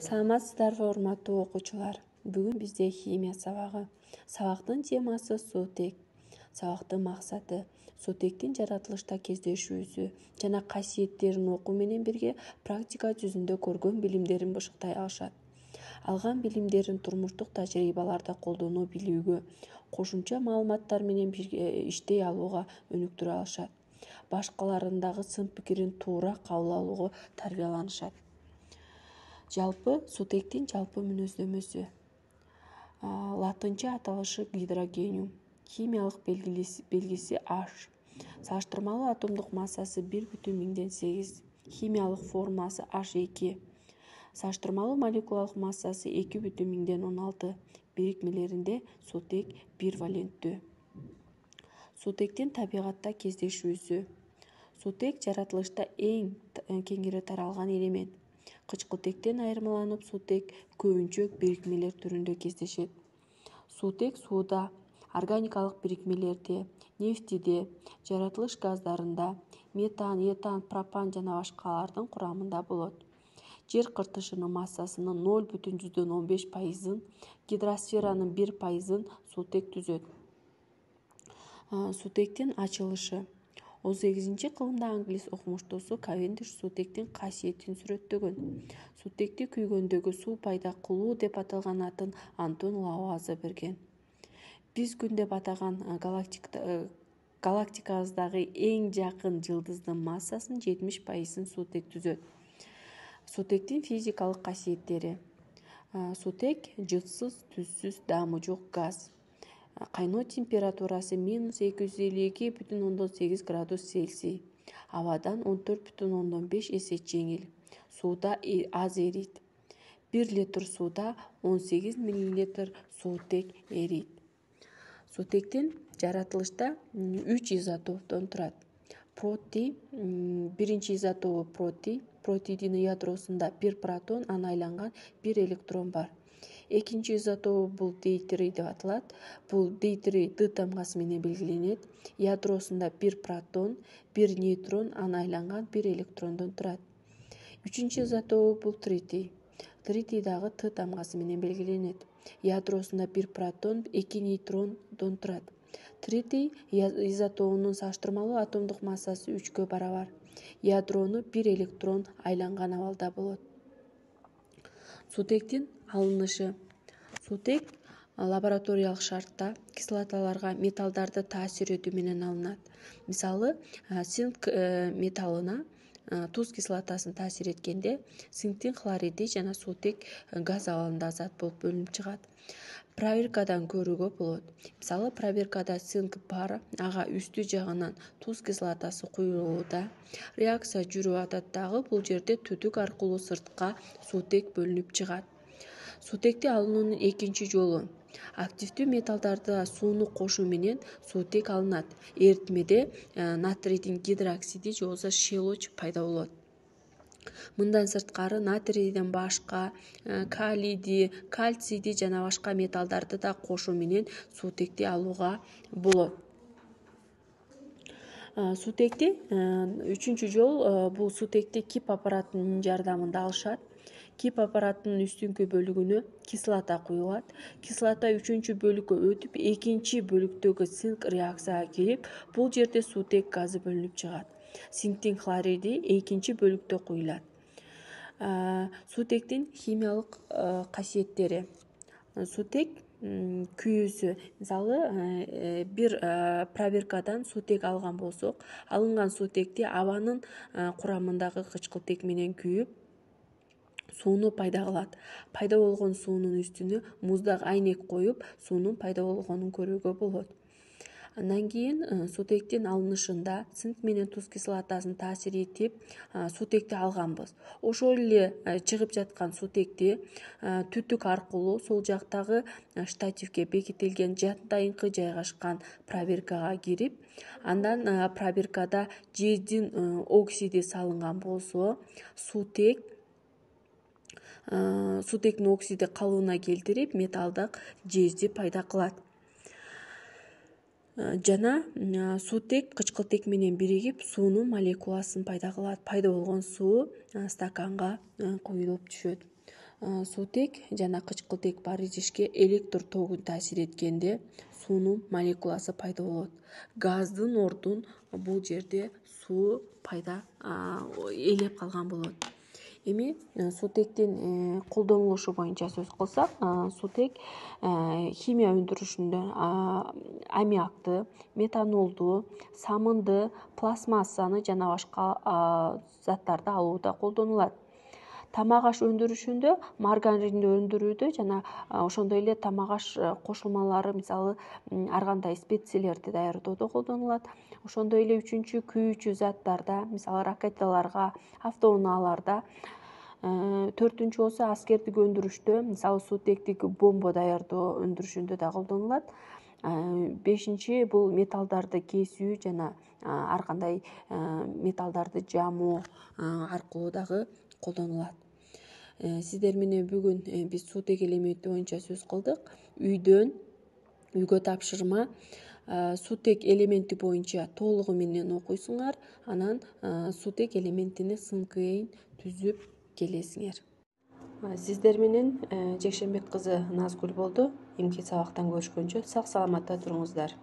Саламатсыздарбы урматтуу окуучулар. Бүгүн бизде химия сабагы. Сабактын темасы суутек. Сабактын максаты суутектин жаратылышта кездешүүсү жана касиеттерин окуу менен бирге практика жүзүндө көргөн билимдерин бышыктай алышат. Алган билимдерин турмуштук тажрыйбаларда колдоно билүүгө, кошумча маалыматтар менен бирге иштей алууга өнүктүрө алышат. Башкаларындагы сын пикирин туура кабыл алууга тарбияланышат. Жалпы суутектин жалпы мүнөздөмөсү. Латынча аталышы гидрогениум. Химиялык белгиси H. Салыштырмалуу атомдук массасы 1,8. Химиялык формуласы H2. Салыштырмалуу молекулалык массасы 2,16. Бирикмелеринде суутек 1 валенттүү. Суутектин табигатта кездешүүсү. Суутек жаратылышта эң кеңири таралган элемент. Кычкылтектен айырмаланып, суутек көбүнчө бирикмелер түрүндө кездешет. Суутек сууда, органикалык бирикмелерде, нефтиде, жаратылыш газдарында, метан, этан, пропан жана башкалардын курамында болот. Жер кыртышынын массасынын 0,15%, гидросферанын 1% суутек түзөт. Суутектин ачылышы. 18-кылымда англис окумуштуусу Кавендиш суутектин касиетин сүрөттөгөн. Суутекти күйгөндөгү суу пайда кылуу деп аталган атын Антон Лавуазье берген. Биз күн деп атаган галактикабыздагы эң жакын жылдыздын массасынын 70%-ын суутек түзөт. Суутектин физикалык касиеттери. Суутек жытсыз, түзсүз, даамы жок газ. Кайноо температурасы -252,8 градус Цельсий. Абадан 14,5 эсе жеңил. Сууда аз эрийт. 1 литр сууда 18 мл суутек эрийт. Суутектин жаратылышта 3 изотоптон турат. Протий, биринчи изотобу протий. Протийдин ядросунда 1 протон, ана айланган 1 электрон бар. Экинчи изотобу бул дейтрий деп аталат. Бул дейтрий Д тамгасы менен белгиленет. Ядросунда 1 протон, 1 нейтрон, ана айланган 1 электрондон турат. Үчүнчү изотобу бул тритий. Тритий дагы Т тамгасы менен белгиленет. Ядросунда 1 протон, 2 нейтрондон турат. Тритий изотобунун салыштырмалуу атомдук массасы 3-кө барабар. Ядрону 1 электрон айланган абалда болот. Суутектин алынышы. Суутек лабораториялык шартта кислоталарга, металлдарды таасир этүү менен алынат. Мисалы, цинк металлына туз кислотасын таасир эткенде цинктин хлориди жана суутек газ абалында зат болуп бөлүнүп чыгат. Проверкадан көрүүгө болот. Мисалы, проверкада цинк бар, ага үстү жагынан туз кислотасы куюлууда. Реакция жүрүп атат дагы, бул жерде түтүк аркылуу сыртка суутек бөлүнүп чыгат. Суутекти алуунун экинчи жолу. Активдүү металлдарды сууну кошуу менен суутек алынат. Эритмеде натрийдин гидроксиди же болбосо щелочь пайда болот. Мындан сырткары натрийден башка калийди, кальцийди жана башка металлдарды да кошуу менен суутекти алууга болот. Суутекти үчүнчү жол бул суутекти кип аппаратынын жардамында алышат. Кип аппаратынын үстүнкү бөлүгүнө кислота куюлат. Кислота үчүнчү бөлүккө өтүп, экинчи бөлүктөгү цинк реакцияга кирип, бул жерде суутек газы бөлүнүп чыгат. Цинктин хлориди экинчи бөлүктө куюлат. Суутектин химиялык касиеттери. Суутек күйүүсү. Мисалы, бир проверкадан суутек алган болсок, алынган суутекти абанын курамындагы кычкылтек менен күйүп, сууну пайда кылат. Пайда болгон суунун үстүнө муздак айнек коюп, суунун пайда болгонун көрүүгө болот. Андан кийин суутектин алынышында цинк менен туз кислотасын таасир этип, суутекти алганбыз. Ошол эле чыгып жаткан суутекти түтүк аркылуу сол жактагы штативге бекитилген жайкы жайгашкан проверкага кирип, андан проверкада жездин оксиди салынган болсо, суутектин оксиди калыбына келтирип, металлдык жезди пайда кылат. Жана суутек кычкылтек менен биригип, суунун молекуласын пайда кылат. Пайда болгон суу стаканга куюлуп түшөт. сутек жана кычкылтек бар идишке электр тогун таасир эткенде суунун молекуласы пайда болот. Газдын ордун бул жерде суу пайда ээлеп калган болот. Эми сутектин колдонулушу боюнча сөз кылсак, сутек химия өндүрүшүндө аммиакты, метанолду, самынды, пластмассаны жана башка заттарды алууда колдонулат. Тамак аш өндүрүшүндө, маргаринди өндүрүүдө жана ошондой эле тамак аш кошулмалары, мисалы ар кандай специялерди даярдоодо колдонулат. Ошондой эле үчүнчү күйүүчү заттарда, мисалы ракеталарга, автоунааларда. Төртүнчү болсо аскердик өндүрүштө, мисалы сутектик бомба даярдоо өндүрүшүндө да колдонулат. Бешинчи бул металлдарды кесүү жана ар кандай металлдарды жамоо аркылуу дагы колдонулат. Сиздер менен бүгүн биз сутек элементи боюнча сөз кылдык. Үйгө тапшырма сутек элементи боюнча толугу менен окуйсуңар, анан сутек элементини сымкыйын түзүп келесиңер. Сиздер менен Жекшембек кызы Назгүл болду. Эмки сабактан көрүшкөнчө сак саламатта туруңуздар.